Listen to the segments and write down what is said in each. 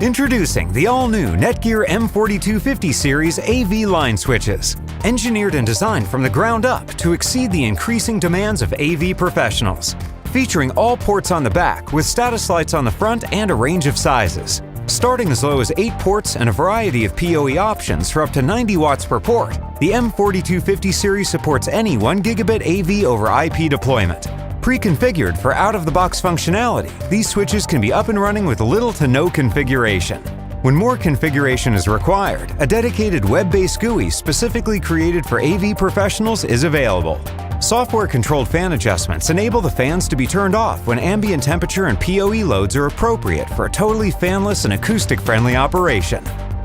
Introducing the all-new Netgear M4250 series AV line switches. Engineered and designed from the ground up to exceed the increasing demands of AV professionals. Featuring all ports on the back with status lights on the front and a range of sizes. Starting as low as 8 ports and a variety of PoE options for up to 90 watts per port, the M4250 series supports any 1 gigabit AV over IP deployment. Pre-configured for out-of-the-box functionality, these switches can be up and running with little to no configuration. When more configuration is required, a dedicated web-based GUI specifically created for AV professionals is available. Software-controlled fan adjustments enable the fans to be turned off when ambient temperature and PoE loads are appropriate for a totally fanless and acoustic-friendly operation.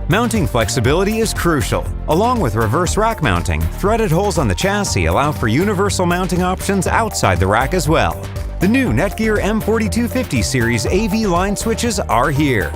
Mounting flexibility is crucial. Along with reverse rack mounting, threaded holes on the chassis allow for universal mounting options outside the rack as well. The new Netgear M4250 series AV line switches are here.